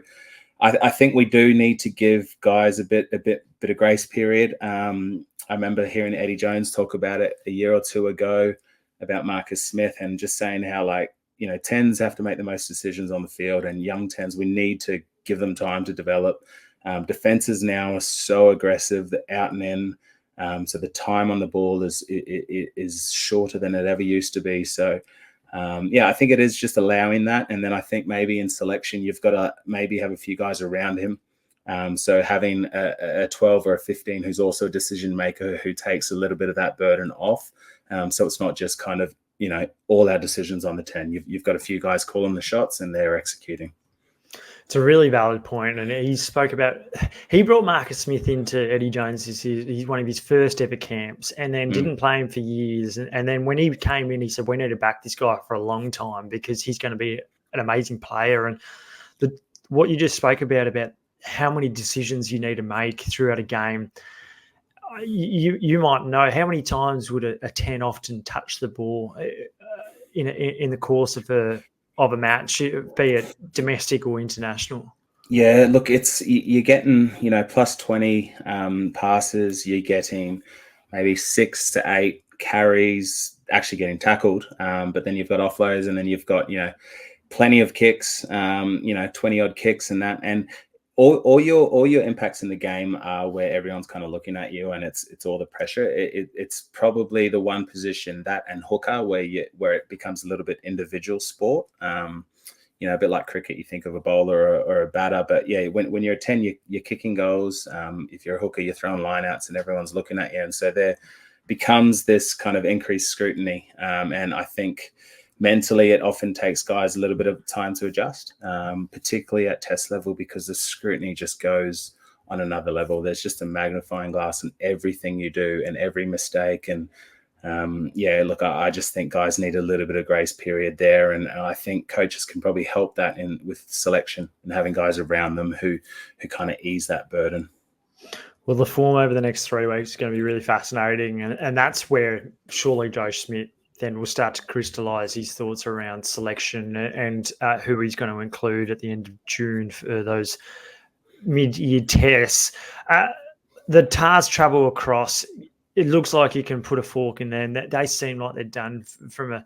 I think we do need to give guys a bit of grace period. I remember hearing Eddie Jones talk about it a year or two ago about Marcus Smith, and just saying how 10s have to make the most decisions on the field, and young 10s, we need to give them time to develop. Defenses now are so aggressive, the out and in, so the time on the ball is shorter than it ever used to be. So I think it is just allowing that. And then I think maybe in selection, you've got to maybe have a few guys around him. So having a 12 or a 15 who's also a decision maker, who takes a little bit of that burden off. So it's not just kind of, all our decisions on the 10. You've got a few guys calling the shots, and they're executing. It's a really valid point. And he brought Marcus Smith into Eddie Jones. He's one of his first ever camps, and then didn't play him for years. And then when he came in, he said, we need to back this guy for a long time, because he's going to be an amazing player. And what you just spoke about how many decisions you need to make throughout a game, you might know how many times would a 10 often touch the ball in the course of a match, be it domestic or international. Yeah, look, you're getting plus 20 passes, you're getting maybe 6 to 8 carries, actually getting tackled, but then you've got offloads, and then you've got plenty of kicks, 20 odd kicks, and that, and all your impacts in the game are where everyone's kind of looking at you, and it's all the pressure. It's probably the one position, that and hooker, where it becomes a little bit individual sport. a bit like cricket, you think of a bowler or a batter. But yeah, when you're a 10, you're kicking goals. If you're a hooker, you're throwing lineouts and everyone's looking at you. And so there becomes this kind of increased scrutiny. And I think mentally it often takes guys a little bit of time to adjust, particularly at test level, because the scrutiny just goes on another level. There's just a magnifying glass in everything you do and every mistake. And I just think guys need a little bit of grace period there, and I think coaches can probably help that with selection and having guys around them who kind of ease that burden. Well, the form over the next 3 weeks is going to be really fascinating, and that's where surely Joe Schmidt then will start to crystallise his thoughts around selection and who he's going to include at the end of June for those mid-year tests. The TARS travel across, it looks like you can put a fork in there, and they seem like they're done from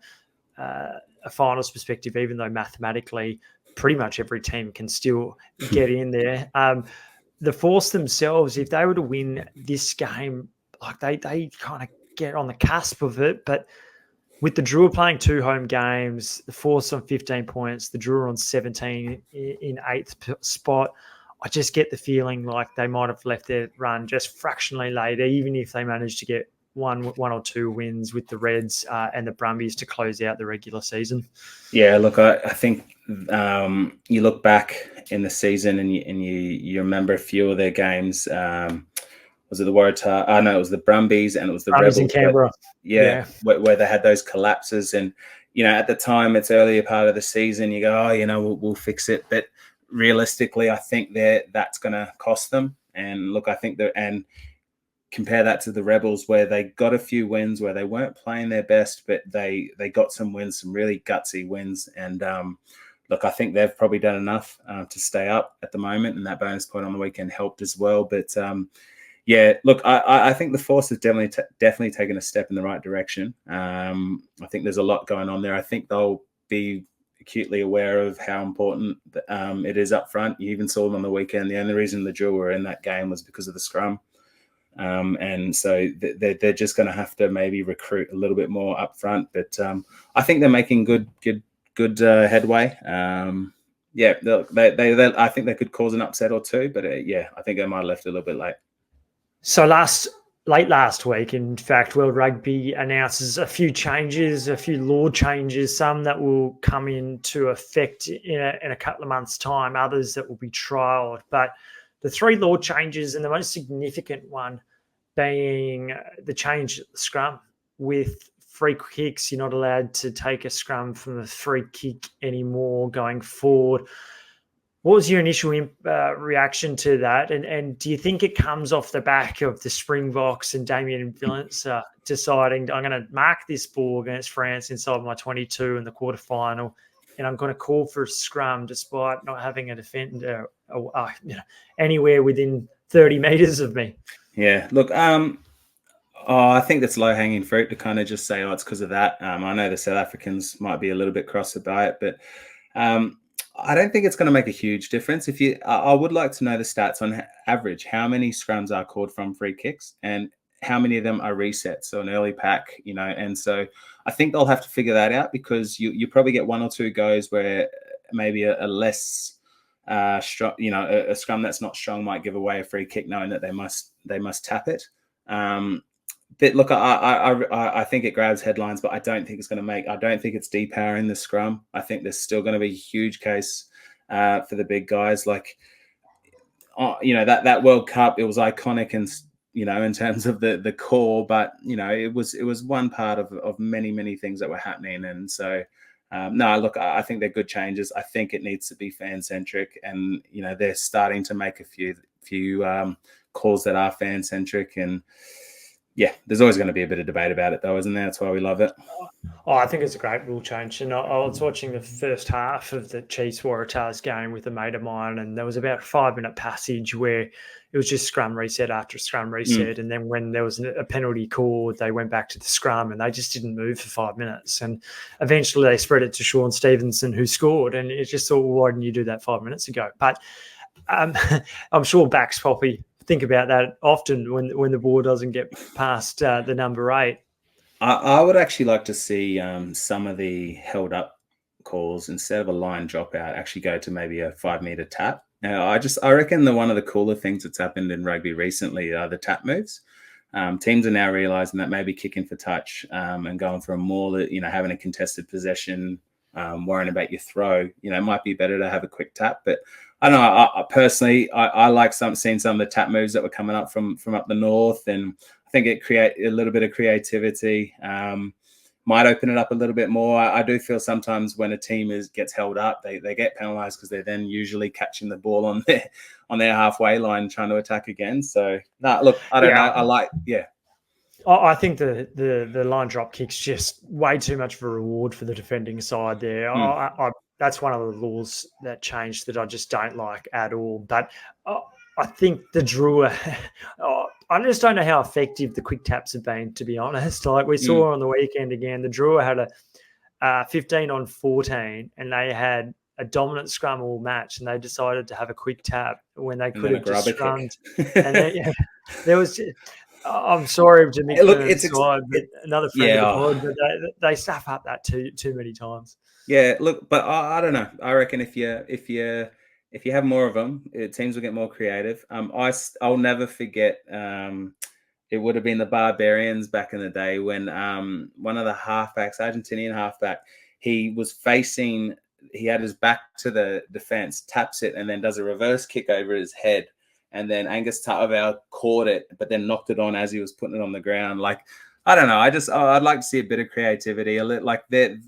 a finals perspective, even though mathematically pretty much every team can still get in there. The Force themselves, if they were to win this game, like they kind of get on the cusp of it, but with the Drua playing 2 home games, the Force on 15 points, the Drua on 17 in 8th spot, I just get the feeling like they might have left their run just fractionally late, even if they managed to get one or two wins with the Reds and the Brumbies to close out the regular season. Yeah, look, I think you look back in the season and you remember a few of their games. Was it the Waratahs? No, it was the Brumbies and it was the Brumbies Rebels in Canberra. Where they had those collapses. And, at the time, it's earlier part of the season, you go, we'll fix it. But realistically, I think that's going to cost them. And look, I think and compare that to the Rebels, where they got a few wins where they weren't playing their best, but they got some wins, some really gutsy wins. And look, I think they've probably done enough to stay up at the moment, and that bonus point on the weekend helped as well. But look, I think the Force has definitely taken a step in the right direction. I think there's a lot going on there. I think they'll be acutely aware of how important it is up front. You even saw them on the weekend. The only reason the Drua were in that game was because of the scrum. And so they're just going to have to maybe recruit a little bit more up front. But I think they're making good headway. I think they could cause an upset or two, but I think they might have left it a little bit late. So late last week, in fact, World Rugby announces a few changes, a few law changes, some that will come into effect in a couple of months' time, others that will be trialled. But the 3 law changes, and the most significant one being the change at the scrum. With free kicks, you're not allowed to take a scrum from a free kick anymore going forward. What was your initial reaction to that? And do you think it comes off the back of the Springboks and Damien Villance deciding, I'm going to mark this ball against France inside my 22 in the quarterfinal, and I'm going to call for a scrum despite not having a defender anywhere within 30 metres of me? Yeah, look, I think that's low-hanging fruit to kind of just say, it's because of that. I know the South Africans might be a little bit cross about it, but I don't think it's going to make a huge difference. I would like to know the stats on average, how many scrums are called from free kicks and how many of them are resets, so an early pack, and so I think they'll have to figure that out, because you probably get 1 or 2 goes where maybe a less strong, a scrum that's not strong might give away a free kick, knowing that they must tap it. But look, I think it grabs headlines, but I don't think I don't think it's depowering the scrum. I think there's still going to be a huge case for the big guys. Like, that World Cup, it was iconic and, in terms of the core, but, it was one part of many, many things that were happening. And so, no, look, I think they're good changes. I think it needs to be fan-centric, and, they're starting to make a few calls that are fan-centric. And yeah, there's always going to be a bit of debate about it, though, isn't there? That's why we love it. Oh, I think it's a great rule change. And I was watching the first half of the Chiefs Waratahs game with a mate of mine, and there was about a 5-minute passage where it was just scrum reset after scrum reset. And then when there was a penalty called, they went back to the scrum and they just didn't move for 5 minutes. And eventually they spread it to Sean Stevenson, who scored. And it just thought, well, why didn't you do that 5 minutes ago? But I'm sure Bax probably think about that often when the ball doesn't get past the number 8. I would actually like to see some of the held up calls, instead of a line dropout, actually go to maybe a 5-meter tap. Now, I reckon one of the cooler things that's happened in rugby recently are the tap moves. Teams are now realizing that maybe kicking for touch and going for a more, having a contested possession, worrying about your throw, it might be better to have a quick tap. But I don't know. I personally, I like seeing some of the tap moves that were coming up from up the north, and I think it create a little bit of creativity. Might open it up a little bit more. I do feel sometimes when a team gets held up, they get penalised because they're then usually catching the ball on their halfway line trying to attack again. So look, I don't know. I think the line drop kick's just way too much of a reward for the defending side there. That's one of the laws that changed that I just don't like at all. But I think the Drua, I just don't know how effective the quick taps have been, to be honest. Like we saw on the weekend again, the Drua had a 15 on 14 and they had a dominant scrum all match and they decided to have a quick tap when they could have just scrummed. And then, there was... I'm sorry to Mick side, but another friend of the pod, but they stuff up that too many times. Yeah, look, but I don't know. I reckon if you have more of them, teams will get more creative. I'll never forget. It would have been the Barbarians back in the day when one of the halfbacks, Argentinian halfback, he had his back to the defense, taps it, and then does a reverse kick over his head. And then Angus Taravao caught it, but then knocked it on as he was putting it on the ground. Like, I don't know. I'd like to see a bit of creativity.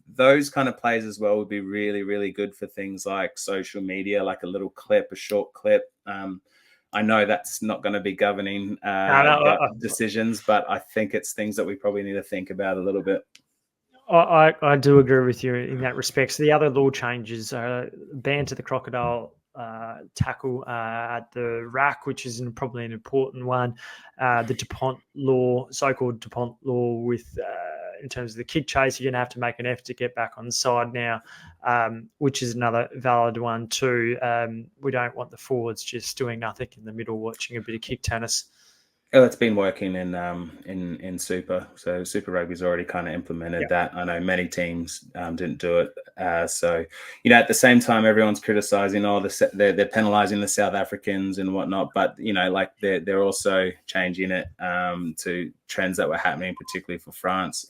Those kind of plays as well would be really, really good for things like social media, like a little clip, a short clip. I know that's not going to be governing decisions, but I think it's things that we probably need to think about a little bit. I do agree with you in that respect. So the other law changes are ban to the crocodile tackle at the rack, which is probably an important one. The DuPont law, so-called DuPont law, with in terms of the kick chase, you're going to have to make an effort to get back on the side now, which is another valid one too. We don't want the forwards just doing nothing in the middle, watching a bit of kick tennis. Oh, it's been working in Super. So Super Rugby's already kind of implemented that. I know many teams didn't do it. So, at the same time, everyone's criticizing, they're penalizing the South Africans and whatnot. But, they're also changing it to trends that were happening, particularly for France.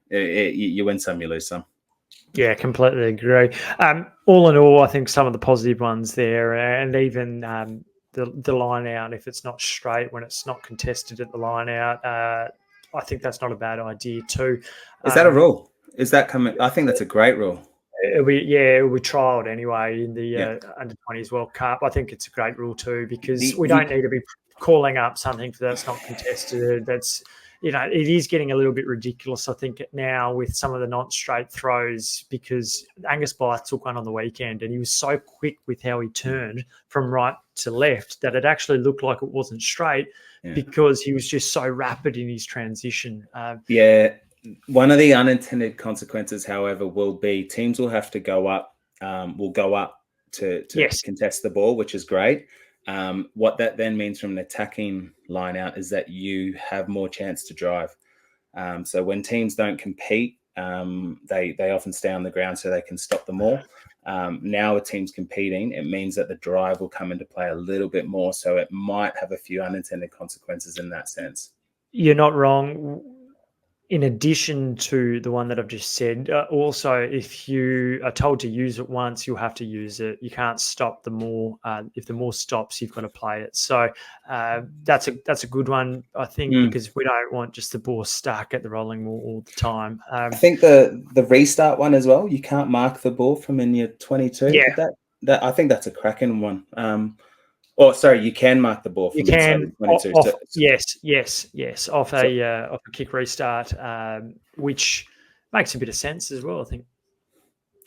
You win some, you lose some. Yeah, completely agree. All in all, I think some of the positive ones there, and even the line out, if it's not straight, when it's not contested at the line out, I think that's not a bad idea too. Is that a rule? Is that coming? I think that's a great rule. We trialled anyway in the Under-20s World Cup. I think it's a great rule too, because we don't need to be calling up something that's not contested. That's, it is getting a little bit ridiculous, I think, now with some of the non-straight throws, because Angus Blythe took one on the weekend and he was so quick with how he turned from right to left that it actually looked like it wasn't straight because he was just so rapid in his transition. One of the unintended consequences, however, will be teams will have to go up, to contest the ball, which is great. What that then means from an attacking line out is that you have more chance to drive. So when teams don't compete, they often stay on the ground so they can stop them all. Now with teams competing, it means that the drive will come into play a little bit more. So it might have a few unintended consequences in that sense. You're not wrong. In addition to the one that I've just said, also, if you are told to use it once, you'll have to use it. You can't stop the more. If the more stops, you've got to play it. So that's a good one, I think, because we don't want just the ball stuck at the rolling wall all the time. I think the restart one as well. You can't mark the ball from in your 22. Yeah, that I think that's a cracking one. You can mark the ball from inside 22. Yes. Off a kick restart, which makes a bit of sense as well, I think.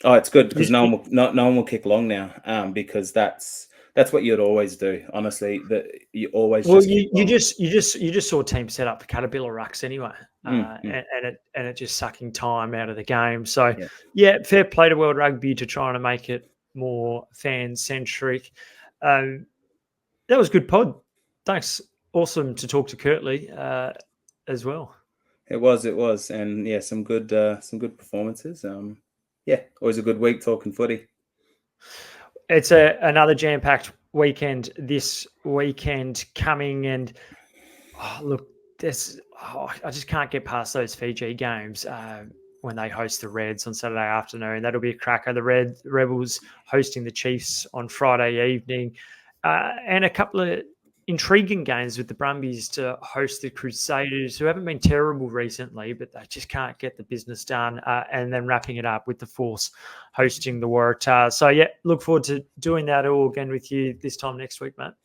Oh, it's good because no one will kick long now, because that's what you'd always do. Honestly, that you always. Well, you just saw teams set up for Caterpillar rucks anyway, and it just sucking time out of the game. So fair play to World Rugby to trying to make it more fan centric. That was good pod. Thanks. Awesome to talk to Kurtley as well. It was, and some good performances. yeah, always a good week talking footy. It's another jam-packed weekend this weekend coming, and look, I just can't get past those Fiji games when they host the Reds on Saturday afternoon. That'll be a cracker. The Rebels hosting the Chiefs on Friday evening, and a couple of intriguing games with the Brumbies to host the Crusaders, who haven't been terrible recently, but they just can't get the business done. And then wrapping it up with the Force hosting the Waratahs. So, yeah, look forward to doing that all again with you this time next week, Matt.